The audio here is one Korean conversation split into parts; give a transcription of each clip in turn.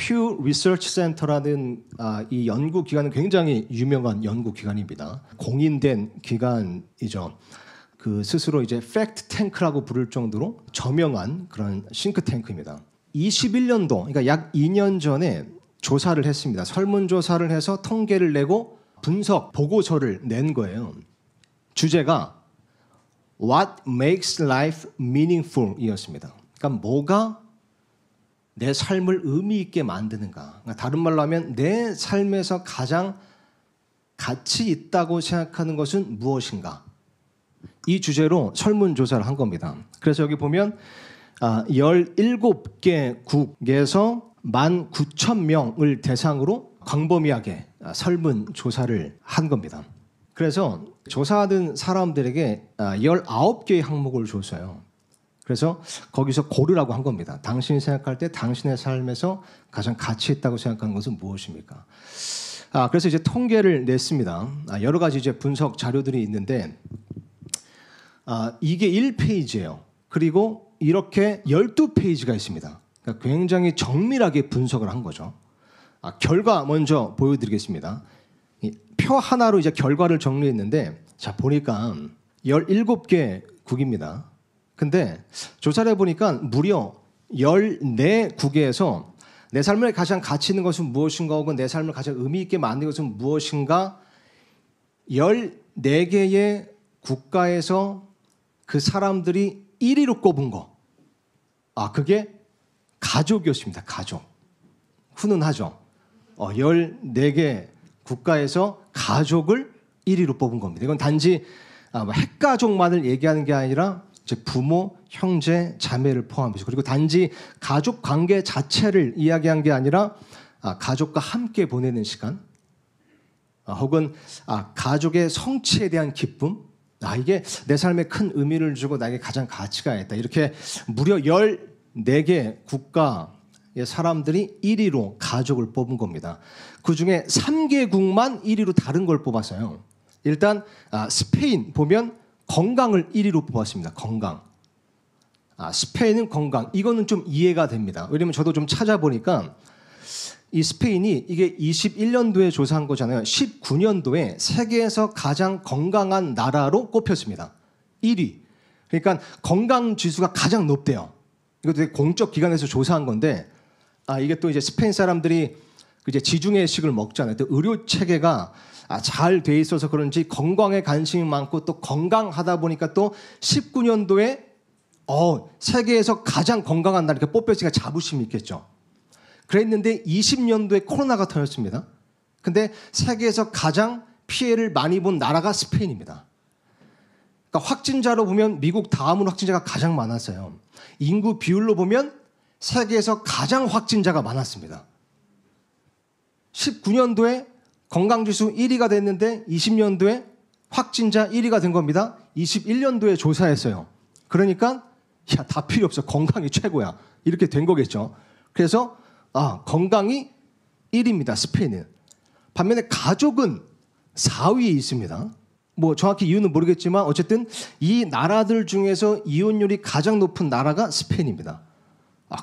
퓨 리서치 센터라는 이 연구기관은 굉장히 유명한 연구기관입니다. 공인된 기관이죠. 그 스스로 이제 팩트 탱크라고 부를 정도로 저명한 그런 싱크탱크입니다. 21년도, 그러니까 약 2년 전에 조사를 했습니다. 설문조사를 해서 통계를 내고 분석 보고서를 낸 거예요. 주제가 What makes life meaningful 이었습니다. 그러니까 뭐가 내 삶을 의미 있게 만드는가. 그러니까 다른 말로 하면 내 삶에서 가장 가치 있다고 생각하는 것은 무엇인가. 이 주제로 설문조사를 한 겁니다. 그래서 여기 보면 17개국에서 19,000명을 대상으로 광범위하게 설문조사를 한 겁니다. 그래서 조사하는 사람들에게 19개의 항목을 줬어요. 그래서 거기서 고르라고 한 겁니다. 당신이 생각할 때 당신의 삶에서 가장 가치 있다고 생각하는 것은 무엇입니까? 그래서 이제 통계를 냈습니다. 여러 가지 이제 분석 자료들이 있는데 이게 1페이지예요. 그리고 이렇게 12페이지가 있습니다. 그러니까 굉장히 정밀하게 분석을 한 거죠. 결과 먼저 보여드리겠습니다. 표 하나로 이제 결과를 정리했는데 자 보니까 17개 국입니다. 근데 조사를 해보니까 무려 14국에서 내 삶을 가장 가치 있는 것은 무엇인가 혹은 내 삶을 가장 의미 있게 만드는 것은 무엇인가 14개의 국가에서 그 사람들이 1위로 꼽은 거. 그게 가족이었습니다. 가족. 훈훈하죠. 14개 국가에서 가족을 1위로 뽑은 겁니다. 이건 단지 핵가족만을 얘기하는 게 아니라 이제 부모, 형제, 자매를 포함해서 그리고 단지 가족 관계 자체를 이야기한 게 아니라 가족과 함께 보내는 시간 혹은 가족의 성취에 대한 기쁨 이게 내 삶에 큰 의미를 주고 나에게 가장 가치가 있다. 이렇게 무려 14개 국가의 사람들이 1위로 가족을 뽑은 겁니다. 그중에 3개국만 1위로 다른 걸 뽑았어요. 일단 스페인 보면 건강을 1위로 뽑았습니다. 건강. 스페인은 건강. 이거는 좀 이해가 됩니다. 왜냐면 저도 좀 찾아보니까 이 스페인이 이게 21년도에 조사한 거잖아요. 19년도에 세계에서 가장 건강한 나라로 꼽혔습니다. 1위. 그러니까 건강 지수가 가장 높대요. 이것도 되게 공적 기관에서 조사한 건데 이게 또 이제 스페인 사람들이 이제 지중해식을 먹잖아요. 또 의료 체계가 잘 돼 있어서 그런지 건강에 관심이 많고 또 건강하다 보니까 또 19년도에 세계에서 가장 건강한 나라 이렇게 뽑혔으니까 자부심이 있겠죠. 그랬는데 20년도에 코로나가 터졌습니다. 근데 세계에서 가장 피해를 많이 본 나라가 스페인입니다. 그러니까 확진자로 보면 미국 다음으로 확진자가 가장 많았어요. 인구 비율로 보면 세계에서 가장 확진자가 많았습니다. 19년도에 건강지수 1위가 됐는데 20년도에 확진자 1위가 된 겁니다. 21년도에 조사했어요. 그러니까 다 필요 없어. 건강이 최고야. 이렇게 된 거겠죠. 그래서 건강이 1위입니다. 스페인은. 반면에 가족은 4위에 있습니다. 뭐 정확히 이유는 모르겠지만 어쨌든 이 나라들 중에서 이혼율이 가장 높은 나라가 스페인입니다.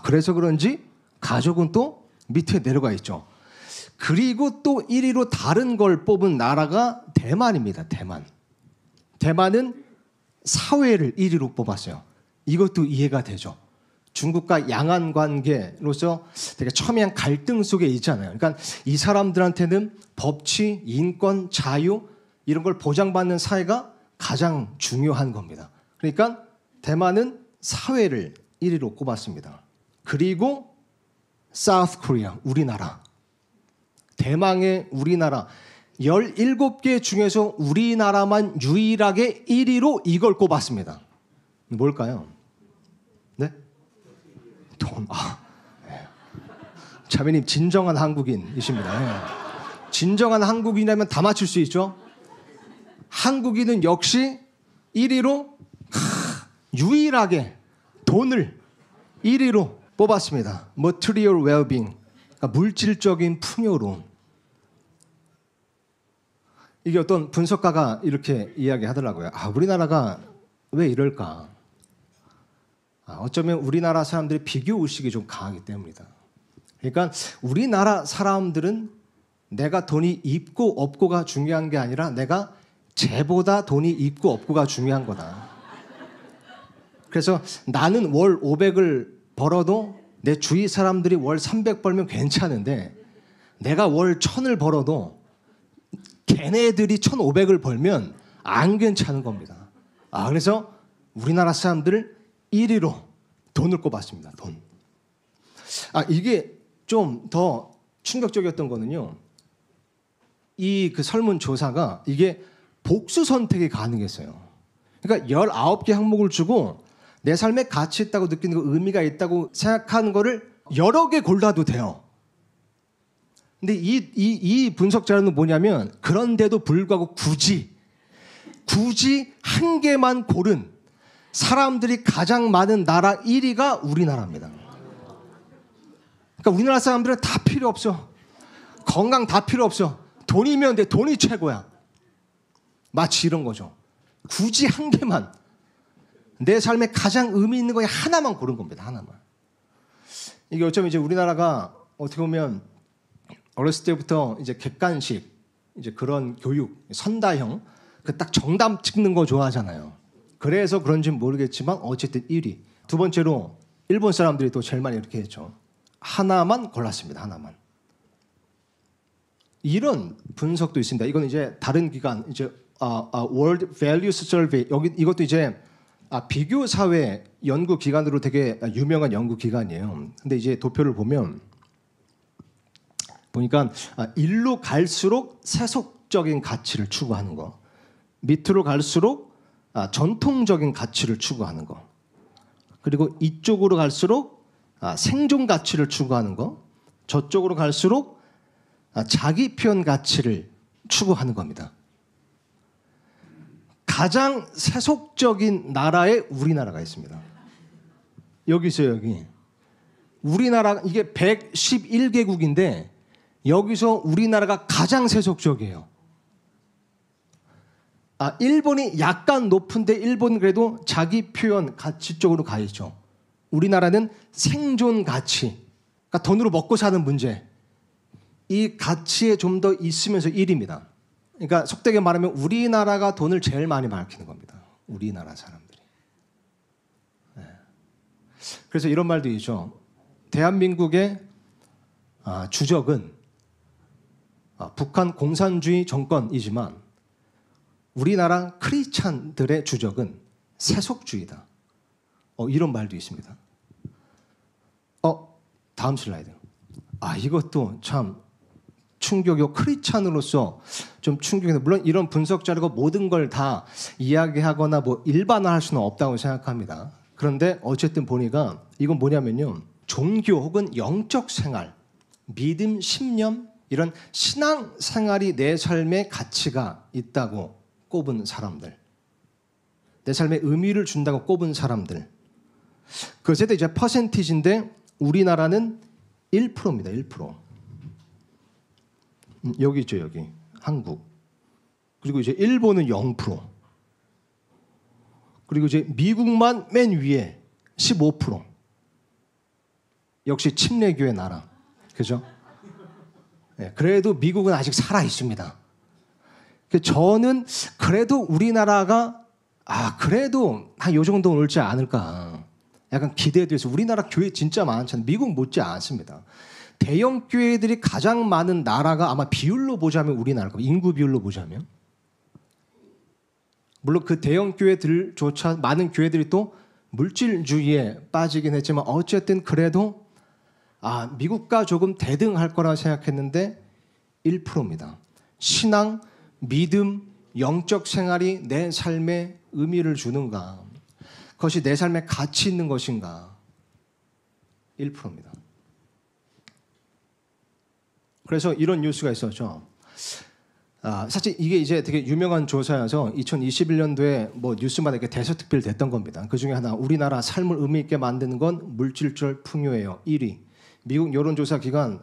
그래서 그런지 가족은 또 밑에 내려가 있죠. 그리고 또 1위로 다른 걸 뽑은 나라가 대만입니다. 대만은 사회를 1위로 뽑았어요. 이것도 이해가 되죠. 중국과 양안 관계로서 되게 첨예한 갈등 속에 있잖아요. 그러니까 이 사람들한테는 법치, 인권, 자유 이런 걸 보장받는 사회가 가장 중요한 겁니다. 그러니까 대만은 사회를 1위로 꼽았습니다. 그리고 사우스 코리아, 우리나라. 대망의 우리나라 17개 중에서 우리나라만 유일하게 1위로 이걸 꼽았습니다. 뭘까요? 네? 돈. 네. 자매님 진정한 한국인이십니다. 네. 진정한 한국인이라면 다 맞출 수 있죠? 한국인은 역시 1위로 유일하게 돈을 1위로 뽑았습니다. Material well-being, 그러니까 물질적인 풍요로움. 이게 어떤 분석가가 이렇게 이야기하더라고요. 우리나라가 왜 이럴까? 어쩌면 우리나라 사람들이 비교 의식이 좀 강하기 때문이다. 그러니까 우리나라 사람들은 내가 돈이 있고 없고가 중요한 게 아니라 내가 쟤보다 돈이 있고 없고가 중요한 거다. 그래서 나는 월 500을 벌어도 내 주위 사람들이 월 300 벌면 괜찮은데 내가 월 1000을 벌어도 걔네들이 1500을 벌면 안 괜찮은 겁니다. 그래서 우리나라 사람들을 1위로 돈을 꼽았습니다. 돈. 이게 좀 더 충격적이었던 거는요. 이 그 설문조사가 이게 복수 선택이 가능했어요. 그러니까 19개 항목을 주고 내 삶에 가치 있다고 느끼는 거, 의미가 있다고 생각하는 거를 여러 개 골라도 돼요. 근데 이 분석 자료는 뭐냐면 그런데도 불구하고 굳이 한 개만 고른 사람들이 가장 많은 나라 1위가 우리나라입니다. 그러니까 우리나라 사람들은 다 필요 없어. 건강 다 필요 없어. 돈이면 돼. 돈이 최고야. 마치 이런 거죠. 굳이 한 개만. 내 삶에 가장 의미 있는 거에 하나만 고른 겁니다. 하나만. 이게 어쩌면 이제 우리나라가 어떻게 보면 어렸을 때부터 이제 객관식 이제 그런 교육, 선다형 그 딱 정답 찍는 거 좋아하잖아요. 그래서 그런지는 모르겠지만 어쨌든 1위. 두 번째로 일본 사람들이 또 제일 많이 이렇게 했죠. 하나만 골랐습니다. 하나만. 이런 분석도 있습니다. 이건 이제 다른 기관 이제 World Values Survey 이것도 이제 비교 사회 연구 기관으로 되게 유명한 연구 기관이에요. 근데 이제 도표를 보니까 일로 갈수록 세속적인 가치를 추구하는 거, 밑으로 갈수록 전통적인 가치를 추구하는 거, 그리고 이쪽으로 갈수록 생존 가치를 추구하는 거, 저쪽으로 갈수록 자기 표현 가치를 추구하는 겁니다. 가장 세속적인 나라에 우리나라가 있습니다. 여기 있어요, 여기. 우리나라 이게 111개국인데 여기서 우리나라가 가장 세속적이에요. 일본이 약간 높은데 일본은 그래도 자기 표현 가치 쪽으로 가 있죠. 우리나라는 생존 가치, 그러니까 돈으로 먹고 사는 문제, 이 가치에 좀 더 있으면서 1위입니다. 그러니까 속되게 말하면 우리나라가 돈을 제일 많이 밝히는 겁니다. 우리나라 사람들이. 네. 그래서 이런 말도 있죠. 대한민국의 주적은 북한 공산주의 정권이지만 우리나라 크리스찬들의 주적은 세속주의다. 이런 말도 있습니다. 다음 슬라이드. 이것도 참 충격이고 크리스찬으로서 좀 충격인데, 물론 이런 분석 자료가 모든 걸 다 이야기하거나 뭐 일반화할 수는 없다고 생각합니다. 그런데 어쨌든 보니까 이건 뭐냐면요, 종교 혹은 영적 생활, 믿음, 신념, 이런 신앙 생활이 내 삶에 가치가 있다고 꼽은 사람들, 내 삶에 의미를 준다고 꼽은 사람들, 그것에 대해 이제 퍼센티지인데 우리나라는 1%입니다. 1%. 여기 있죠, 여기. 한국. 그리고 이제 일본은 0%. 그리고 이제 미국만 맨 위에 15%. 역시 침례교회 나라. 그죠? 네, 그래도 미국은 아직 살아 있습니다. 저는 그래도 우리나라가 그래도 한 요 정도 올지 않을까. 약간 기대도 해서. 우리나라 교회 진짜 많잖아요. 미국 못지 않습니다. 대형 교회들이 가장 많은 나라가 아마 비율로 보자면 우리나라일 겁니다. 인구 비율로 보자면. 물론 그 대형 교회들조차 많은 교회들이 또 물질주의에 빠지긴 했지만 어쨌든 그래도 미국과 조금 대등할 거라 생각했는데 1%입니다. 신앙, 믿음, 영적 생활이 내 삶에 의미를 주는가? 그것이 내 삶에 가치 있는 것인가? 1%입니다. 그래서 이런 뉴스가 있었죠. 사실 이게 이제 되게 유명한 조사여서 2021년도에 뭐 뉴스마다 이렇게 대서특필 됐던 겁니다. 그 중에 하나, 우리나라 삶을 의미 있게 만드는 건 물질적 풍요예요. 1위. 미국 여론조사 기관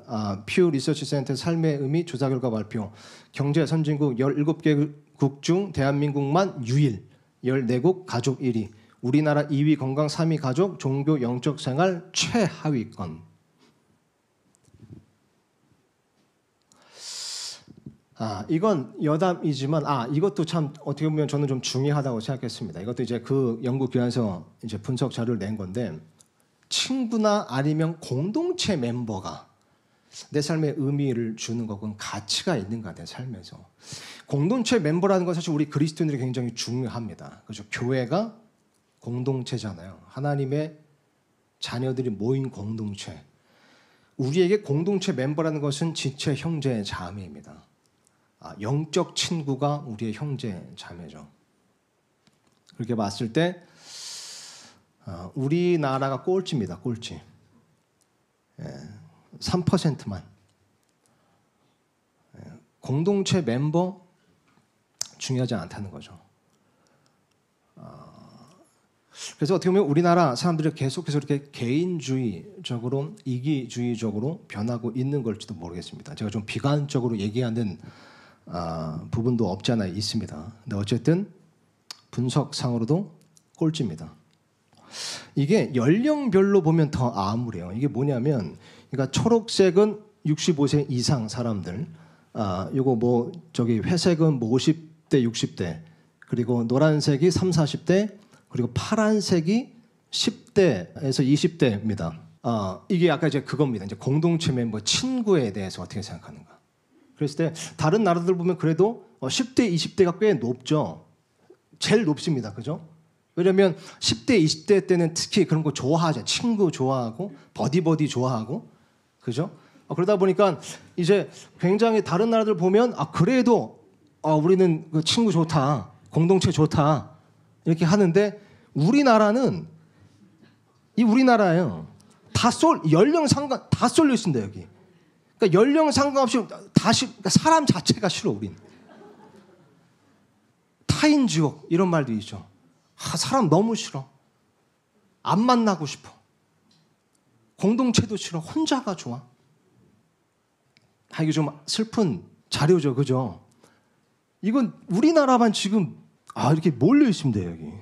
퓨 리서치 센터 삶의 의미 조사 결과 발표. 경제 선진국 17개국 중 대한민국만 유일 14곡 가족 1위. 우리나라 2위 건강, 3위 가족, 종교, 영적 생활 최하위권. 이건 여담이지만 이것도 참 어떻게 보면 저는 좀 중요하다고 생각했습니다. 이것도 이제 그 연구기관에서 이제 분석 자료를 낸 건데, 친구나 아니면 공동체 멤버가 내 삶에 의미를 주는 거, 그건 가치가 있는가, 내 삶에서. 공동체 멤버라는 건 사실 우리 그리스도인들이 굉장히 중요합니다. 그죠? 교회가 공동체잖아요. 하나님의 자녀들이 모인 공동체. 우리에게 공동체 멤버라는 것은 지체 형제 자매입니다. 영적 친구가 우리의 형제 자매죠. 그렇게 봤을 때 우리나라가 꼴찌입니다. 꼴찌. 3%만. 공동체 멤버 중요하지 않다는 거죠. 그래서 어떻게 보면 우리나라 사람들이 계속해서 이렇게 개인주의적으로, 이기주의적으로 변하고 있는 걸지도 모르겠습니다. 제가 좀 비관적으로 얘기하는 부분도 없지 않아 있습니다. 근데 어쨌든 분석상으로도 꼴찌입니다. 이게 연령별로 보면 더 암울해요. 이게 뭐냐면, 그러니까 초록색은 65세 이상 사람들, 요거 뭐 저기 회색은 뭐 50대, 60대, 그리고 노란색이 3, 40대, 그리고 파란색이 10대에서 20대입니다. 이게 아까 이제 그겁니다. 이제 공동체 멤버, 친구에 대해서 어떻게 생각하는가. 그랬을 때 다른 나라들 보면 그래도 10대, 20대가 꽤 높죠. 제일 높습니다. 그죠? 왜냐면 10대, 20대 때는 특히 그런 거 좋아하죠. 친구 좋아하고 버디 좋아하고, 그죠? 그러다 보니까 이제 굉장히 다른 나라들 보면 그래도 우리는 그 친구 좋다, 공동체 좋다 이렇게 하는데, 우리나라는 우리나라예요. 연령 상관 다 쏠려 있습니다 여기. 그러니까 연령 상관없이 그러니까 사람 자체가 싫어 우린. 타인지옥 이런 말도 있죠. 사람 너무 싫어. 안 만나고 싶어. 공동체도 싫어. 혼자가 좋아. 이게 좀 슬픈 자료죠, 그죠? 이건 우리나라만 지금 이렇게 몰려 있습니다 여기.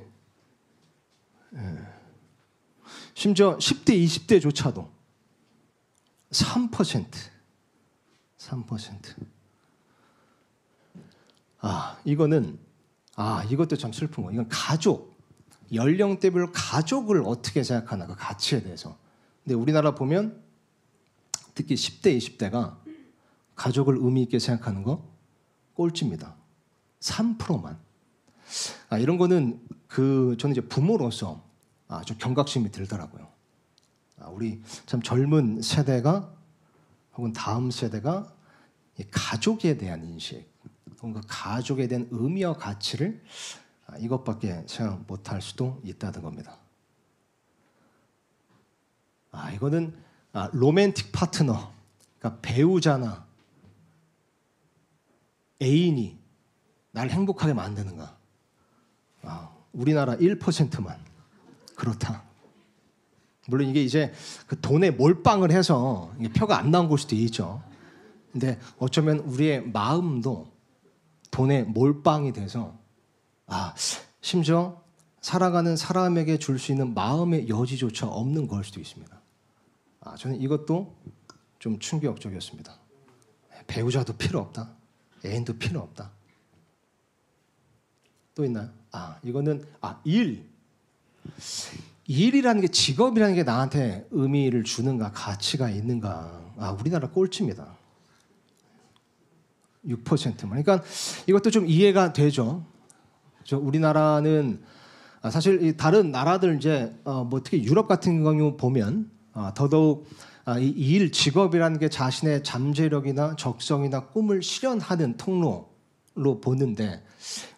심지어 10대, 20대조차도 3%. 이거는 이것도 참 슬픈 거. 이건 가족, 연령대별 가족을 어떻게 생각하나, 그 가치에 대해서. 근데 우리나라 보면 특히 10대, 20대가 가족을 의미 있게 생각하는 거 꼴찌입니다. 3%만. 이런 거는 저는 이제 부모로서 좀 경각심이 들더라고요. 우리 참 젊은 세대가 혹은 다음 세대가 이 가족에 대한 인식, 혹은 그 가족에 대한 의미와 가치를 이것밖에 생각 못할 수도 있다는 겁니다. 이거는 로맨틱 파트너, 그러니까 배우자나 애인이 날 행복하게 만드는가. 우리나라 1%만 그렇다. 물론 이게 이제 그 돈에 몰빵을 해서 표가 안 나온 걸 수도 있죠. 근데 어쩌면 우리의 마음도 돈에 몰빵이 돼서 심지어 살아가는 사람에게 줄 수 있는 마음의 여지조차 없는 걸 수도 있습니다. 저는 이것도 좀 충격적이었습니다. 배우자도 필요 없다. 애인도 필요 없다. 또 있나요? 이거는 일이라는 게, 직업이라는 게 나한테 의미를 주는가, 가치가 있는가. 우리나라 꼴찌입니다. 6%만. 그러니까 이것도 좀 이해가 되죠. 우리나라는 사실 다른 나라들 이제 뭐 특히 유럽 같은 경우 보면 더더욱 이 일, 직업이라는 게 자신의 잠재력이나 적성이나 꿈을 실현하는 통로로 보는데,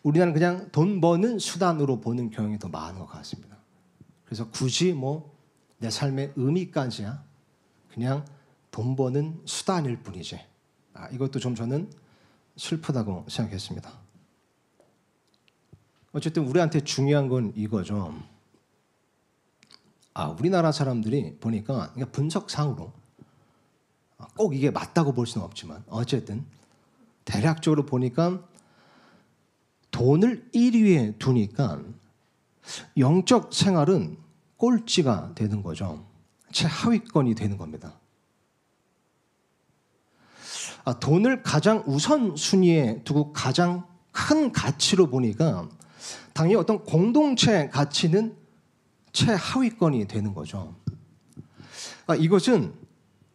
우리나라는 그냥 돈 버는 수단으로 보는 경향이 더 많은 것 같습니다. 그래서 굳이 뭐 내 삶의 의미까지야 그냥 돈 버는 수단일 뿐이지. 이것도 좀 저는 슬프다고 생각했습니다. 어쨌든 우리한테 중요한 건 이거죠. 우리나라 사람들이 보니까 분석상으로 꼭 이게 맞다고 볼 수는 없지만 어쨌든 대략적으로 보니까 돈을 1위에 두니까 영적 생활은 꼴찌가 되는 거죠. 최하위권이 되는 겁니다. 돈을 가장 우선순위에 두고 가장 큰 가치로 보니까 당연히 어떤 공동체 가치는 최하위권이 되는 거죠. 이것은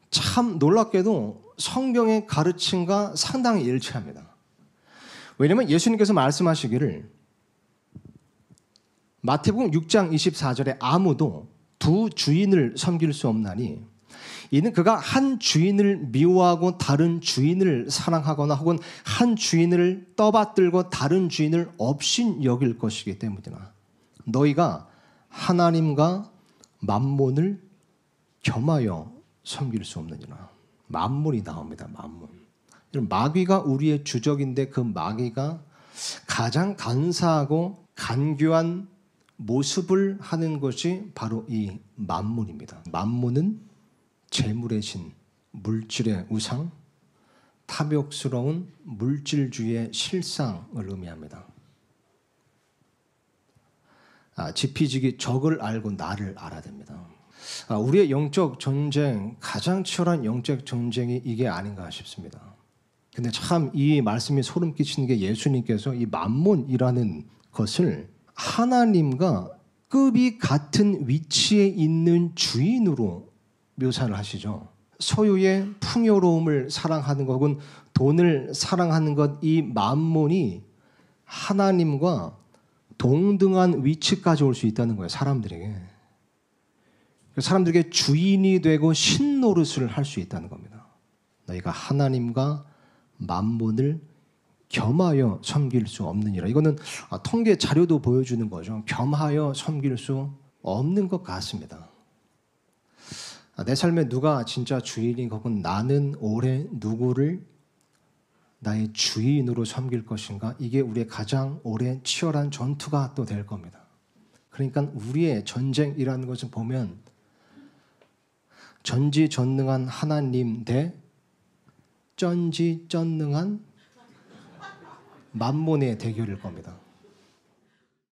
참 놀랍게도 성경의 가르침과 상당히 일치합니다. 왜냐하면 예수님께서 말씀하시기를 마태복음 6장 24절에 아무도 두 주인을 섬길 수 없나니 이는 그가 한 주인을 미워하고 다른 주인을 사랑하거나 혹은 한 주인을 떠받들고 다른 주인을 업신 여길 것이기 때문이다. 너희가 하나님과 만몬을 겸하여 섬길 수 없느니라. 만몬이 나옵니다. 만몬. 마귀가 우리의 주적인데 그 마귀가 가장 간사하고 간교한 모습을 하는 것이 바로 이 만몬입니다. 만몬은 재물의 신, 물질의 우상, 탐욕스러운 물질주의의 실상을 의미합니다. 지피지기 적을 알고 나를 알아야 됩니다. 우리의 영적 전쟁, 가장 치열한 영적 전쟁이 이게 아닌가 싶습니다. 근데 참 이 말씀이 소름 끼치는 게 예수님께서 이 만몬이라는 것을 하나님과 급이 같은 위치에 있는 주인으로 묘사를 하시죠. 소유의 풍요로움을 사랑하는 것 혹은 돈을 사랑하는 것, 이 만몬이 하나님과 동등한 위치까지 올 수 있다는 거예요. 사람들에게 주인이 되고 신노릇을 할 수 있다는 겁니다. 너희가 하나님과 만몬을 겸하여 섬길 수 없느니라. 이거는 통계 자료도 보여주는 거죠. 겸하여 섬길 수 없는 것 같습니다. 내 삶에 누가 진짜 주인인 혹은 나는 올해 누구를 나의 주인으로 섬길 것인가? 이게 우리의 가장 오래 치열한 전투가 또 될 겁니다. 그러니까 우리의 전쟁이라는 것을 보면 전지전능한 하나님 대 쩐지쩐능한 만몬의 대결일 겁니다.